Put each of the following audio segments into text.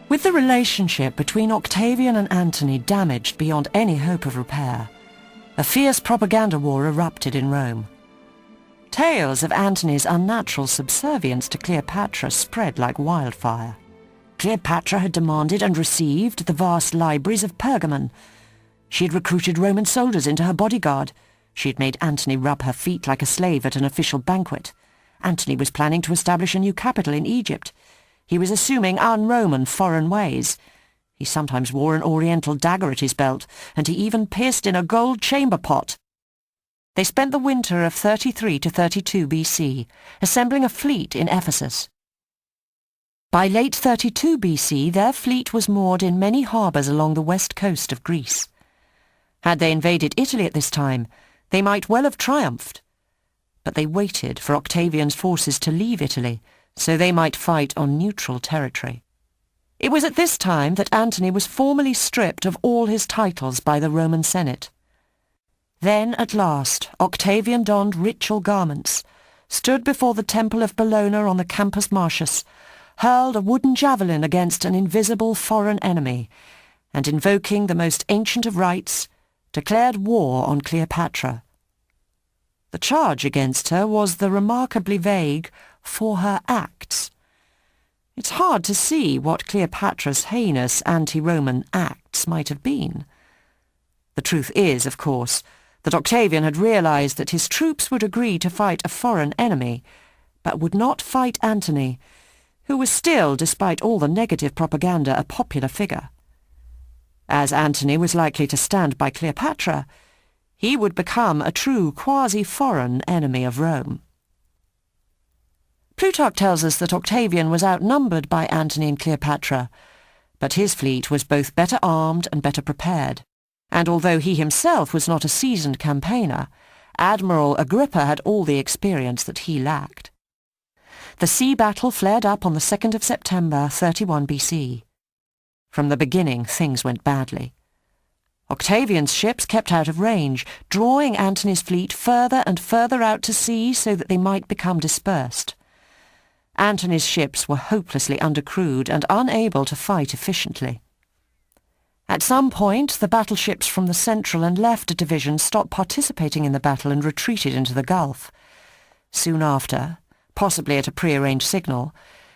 With the relationship between Octavian and Antony damaged beyond any hope of repair, a fierce propaganda war erupted in Rome. Tales of Antony's unnatural subservience to Cleopatra spread like wildfire. Cleopatra had demanded and received the vast libraries of Pergamon. She had recruited Roman soldiers into her bodyguard. She had made Antony rub her feet like a slave at an official banquet. Antony was planning to establish a new capital in Egypt. He was assuming un-Roman foreign ways. He sometimes wore an oriental dagger at his belt, and he even pierced in a gold chamber pot. They spent the winter of 33 to 32 BC, assembling a fleet in Ephesus. By late 32 BC, their fleet was moored in many harbours along the west coast of Greece. Had they invaded Italy at this time, they might well have triumphed. But they waited for Octavian's forces to leave Italy, so they might fight on neutral territory. It was at this time that Antony was formally stripped of all his titles by the Roman Senate. Then, at last, Octavian donned ritual garments, stood before the temple of Bellona on the Campus Martius, hurled a wooden javelin against an invisible foreign enemy, and invoking the most ancient of rites, declared war on Cleopatra. The charge against her was the remarkably vague "for her acts." It's hard to see what Cleopatra's heinous anti-Roman acts might have been. The truth is, of course, that Octavian had realized that his troops would agree to fight a foreign enemy, but would not fight Antony, who was still, despite all the negative propaganda, a popular figure. As Antony was likely to stand by Cleopatra, he would become a true quasi-foreign enemy of Rome. Plutarch tells us that Octavian was outnumbered by Antony and Cleopatra, but his fleet was both better armed and better prepared, and although he himself was not a seasoned campaigner, Admiral Agrippa had all the experience that he lacked. The sea battle flared up on the 2nd of September, 31 BC. From the beginning, things went badly. Octavian's ships kept out of range, drawing Antony's fleet further and further out to sea so that they might become dispersed. Antony's ships were hopelessly undercrewed and unable to fight efficiently. At some point, the battleships from the central and left divisions stopped participating in the battle and retreated into the Gulf. Soon after, possibly at a prearranged signal,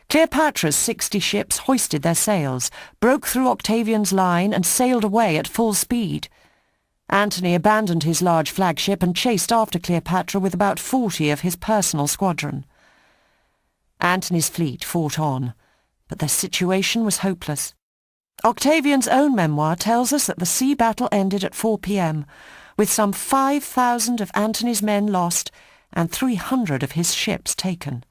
Cleopatra's 60 ships hoisted their sails, broke through Octavian's line and sailed away at full speed. Antony abandoned his large flagship and chased after Cleopatra with about 40 of his personal squadron. Antony's fleet fought on, but their situation was hopeless. Octavian's own memoir tells us that the sea battle ended at 4 p.m, with some 5,000 of Antony's men lost and 300 of his ships taken.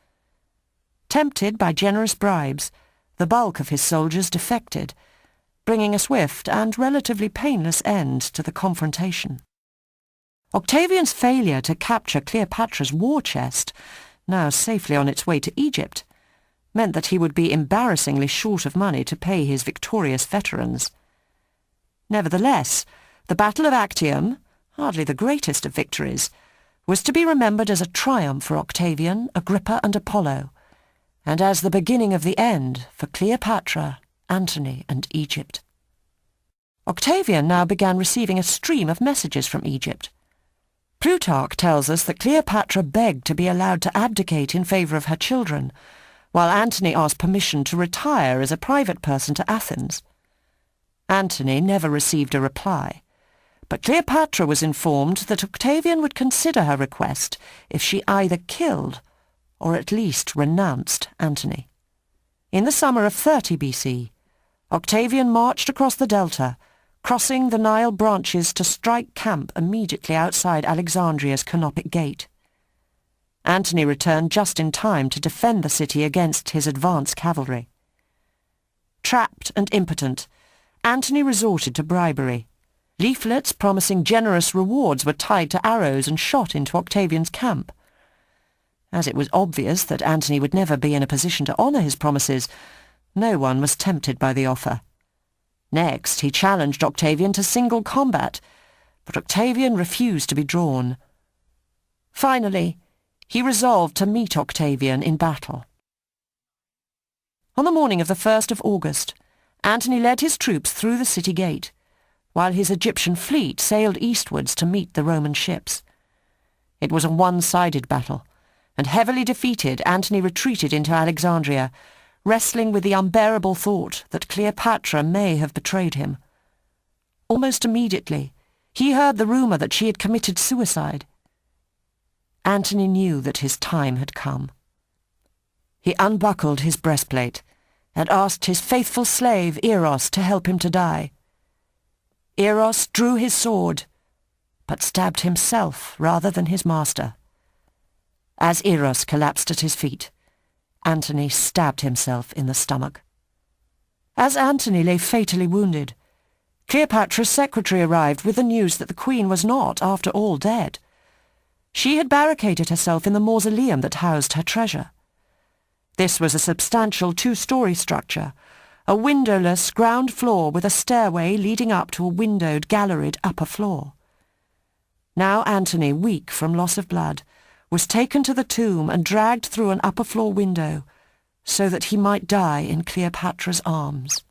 Tempted by generous bribes, the bulk of his soldiers defected, bringing a swift and relatively painless end to the confrontation. Octavian's failure to capture Cleopatra's war chest, now safely on its way to Egypt, meant that he would be embarrassingly short of money to pay his victorious veterans. Nevertheless, the Battle of Actium, hardly the greatest of victories, was to be remembered as a triumph for Octavian, Agrippa and Apollo, and as the beginning of the end for Cleopatra, Antony and Egypt. Octavian now began receiving a stream of messages from Egypt. Plutarch tells us that Cleopatra begged to be allowed to abdicate in favour of her children, while Antony asked permission to retire as a private person to Athens. Antony never received a reply, but Cleopatra was informed that Octavian would consider her request if she either killed or at least renounced Antony. In the summer of 30 BC, Octavian marched across the Delta, crossing the Nile branches to strike camp immediately outside Alexandria's Canopic Gate. Antony returned just in time to defend the city against his advance cavalry. Trapped and impotent, Antony resorted to bribery. Leaflets promising generous rewards were tied to arrows and shot into Octavian's camp. As it was obvious that Antony would never be in a position to honour his promises, no one was tempted by the offer. Next, he challenged Octavian to single combat, but Octavian refused to be drawn. Finally, he resolved to meet Octavian in battle. On the morning of the 1st of August, Antony led his troops through the city gate, while his Egyptian fleet sailed eastwards to meet the Roman ships. It was a one-sided battle, and heavily defeated, Antony retreated into Alexandria, wrestling with the unbearable thought that Cleopatra may have betrayed him. Almost immediately, he heard the rumour that she had committed suicide. Antony knew that his time had come. He unbuckled his breastplate and asked his faithful slave Eros to help him to die. Eros drew his sword, but stabbed himself rather than his master. As Eros collapsed at his feet, Antony stabbed himself in the stomach. As Antony lay fatally wounded, Cleopatra's secretary arrived with the news that the queen was not, after all, dead. She had barricaded herself in the mausoleum that housed her treasure. This was a substantial two-story structure, a windowless ground floor with a stairway leading up to a windowed, galleried upper floor. Now Antony, weak from loss of blood, was taken to the tomb and dragged through an upper-floor window so that he might die in Cleopatra's arms.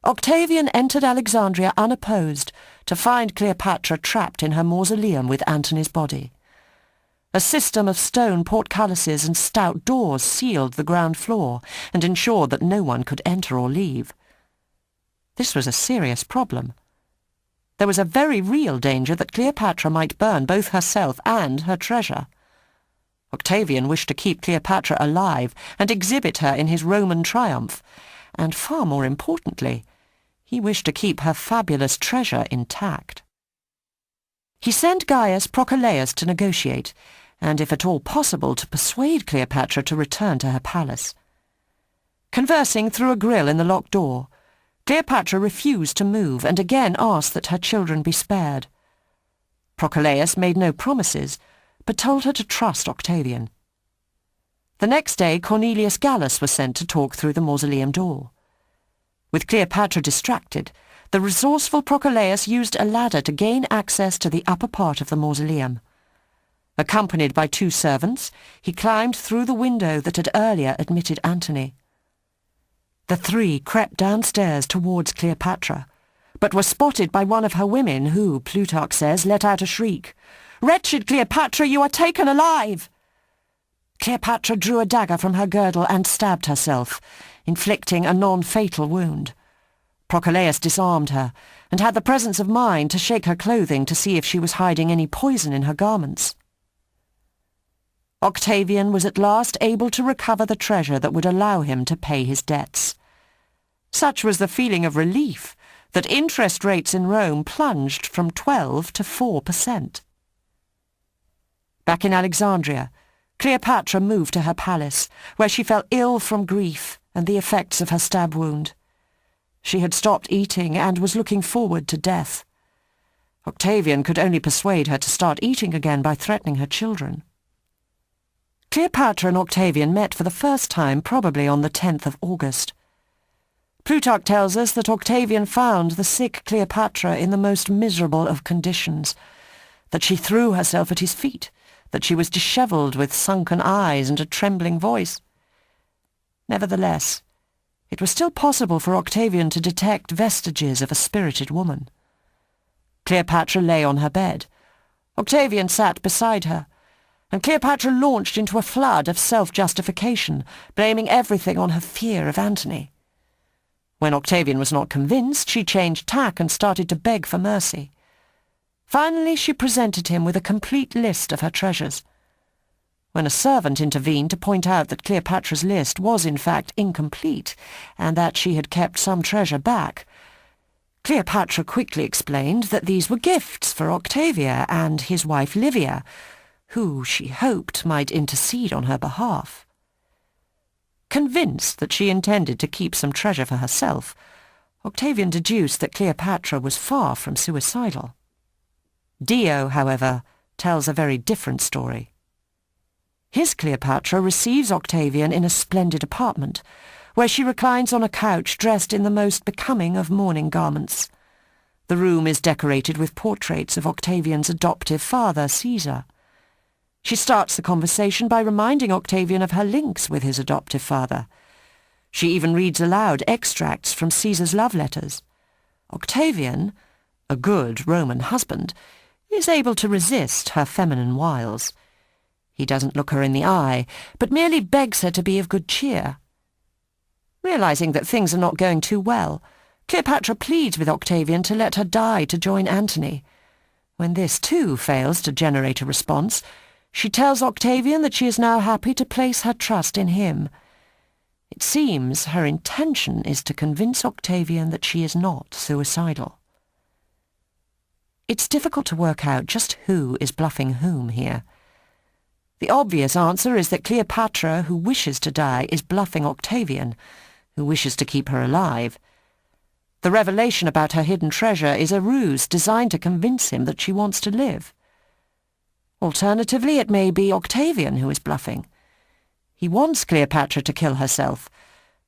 Octavian entered Alexandria unopposed to find Cleopatra trapped in her mausoleum with Antony's body. A system of stone portcullises and stout doors sealed the ground floor and ensured that no one could enter or leave. This was a serious problem. There was a very real danger that Cleopatra might burn both herself and her treasure. Octavian wished to keep Cleopatra alive and exhibit her in his Roman triumph, and far more importantly, he wished to keep her fabulous treasure intact. He sent Gaius Prochelaus to negotiate, and if at all possible to persuade Cleopatra to return to her palace. Conversing through a grille in the locked door, Cleopatra refused to move and again asked that her children be spared. Prochelaus made no promises, but told her to trust Octavian. The next day Cornelius Gallus was sent to talk through the mausoleum door. With Cleopatra distracted, the resourceful Prochelaus used a ladder to gain access to the upper part of the mausoleum. Accompanied by 2 servants, he climbed through the window that had earlier admitted Antony. The 3 crept downstairs towards Cleopatra, but were spotted by one of her women who, Plutarch says, let out a shriek. "Wretched Cleopatra, you are taken alive!" Cleopatra drew a dagger from her girdle and stabbed herself, inflicting a non-fatal wound. Prochelaus disarmed her and had the presence of mind to shake her clothing to see if she was hiding any poison in her garments. Octavian was at last able to recover the treasure that would allow him to pay his debts. Such was the feeling of relief that interest rates in Rome plunged from 12 to 4%. Back in Alexandria, Cleopatra moved to her palace, where she fell ill from grief and the effects of her stab wound. She had stopped eating and was looking forward to death. Octavian could only persuade her to start eating again by threatening her children. Cleopatra and Octavian met for the first time probably on the 10th of August. Plutarch tells us that Octavian found the sick Cleopatra in the most miserable of conditions, that she threw herself at his feet, that she was dishevelled with sunken eyes and a trembling voice. Nevertheless, it was still possible for Octavian to detect vestiges of a spirited woman. Cleopatra lay on her bed. Octavian sat beside her, and Cleopatra launched into a flood of self-justification, blaming everything on her fear of Antony. When Octavian was not convinced, she changed tack and started to beg for mercy. Finally, she presented him with a complete list of her treasures. When a servant intervened to point out that Cleopatra's list was in fact incomplete and that she had kept some treasure back, Cleopatra quickly explained that these were gifts for Octavia and his wife Livia, who she hoped might intercede on her behalf. Convinced that she intended to keep some treasure for herself, Octavian deduced that Cleopatra was far from suicidal. Dio, however, tells a very different story. His Cleopatra receives Octavian in a splendid apartment, where she reclines on a couch dressed in the most becoming of mourning garments. The room is decorated with portraits of Octavian's adoptive father, Caesar. She starts the conversation by reminding Octavian of her links with his adoptive father. She even reads aloud extracts from Caesar's love letters. Octavian, a good Roman husband, is able to resist her feminine wiles. He doesn't look her in the eye, but merely begs her to be of good cheer. Realizing that things are not going too well, Cleopatra pleads with Octavian to let her die to join Antony. When this too fails to generate a response, she tells Octavian that she is now happy to place her trust in him. It seems her intention is to convince Octavian that she is not suicidal. It's difficult to work out just who is bluffing whom here. The obvious answer is that Cleopatra, who wishes to die, is bluffing Octavian, who wishes to keep her alive. The revelation about her hidden treasure is a ruse designed to convince him that she wants to live. Alternatively, it may be Octavian who is bluffing. He wants Cleopatra to kill herself,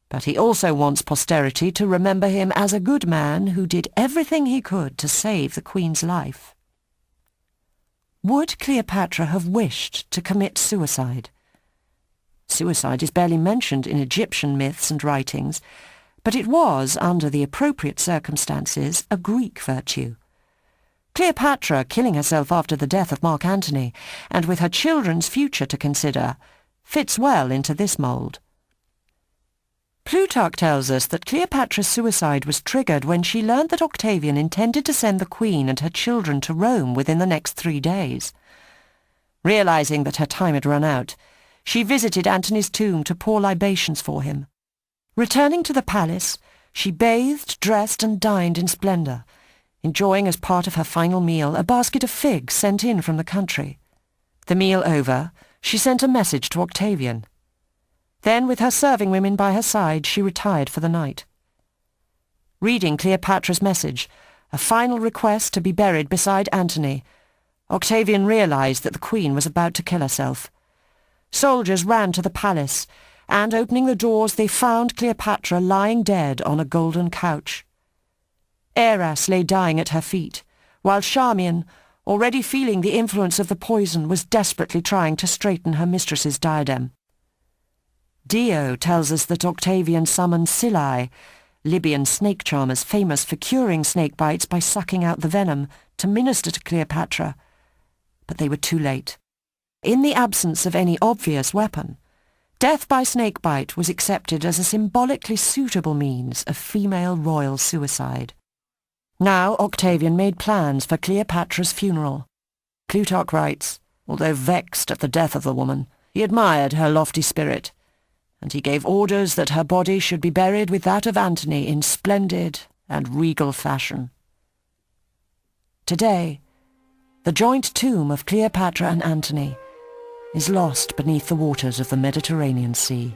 but he also wants posterity to remember him as a good man who did everything he could to save the Queen's life. Would Cleopatra have wished to commit suicide? Suicide is barely mentioned in Egyptian myths and writings, but it was, under the appropriate circumstances, a Greek virtue. Cleopatra killing herself after the death of Mark Antony, and with her children's future to consider, fits well into this mould. Plutarch tells us that Cleopatra's suicide was triggered when she learned that Octavian intended to send the Queen and her children to Rome within the next 3 days. Realizing that her time had run out, she visited Antony's tomb to pour libations for him. Returning to the palace, she bathed, dressed and dined in splendour, enjoying as part of her final meal a basket of figs sent in from the country. The meal over, she sent a message to Octavian. Then, with her serving women by her side, she retired for the night. Reading Cleopatra's message, a final request to be buried beside Antony, Octavian realized that the Queen was about to kill herself. Soldiers ran to the palace, and opening the doors they found Cleopatra lying dead on a golden couch. Eras lay dying at her feet, while Charmian, already feeling the influence of the poison, was desperately trying to straighten her mistress's diadem. Dio tells us that Octavian summoned Scyllae, Libyan snake charmers famous for curing snake bites by sucking out the venom, to minister to Cleopatra. But they were too late. In the absence of any obvious weapon, death by snakebite was accepted as a symbolically suitable means of female royal suicide. Now Octavian made plans for Cleopatra's funeral. Plutarch writes, although vexed at the death of the woman, he admired her lofty spirit, and he gave orders that her body should be buried with that of Antony in splendid and regal fashion. Today, the joint tomb of Cleopatra and Antony is lost beneath the waters of the Mediterranean Sea.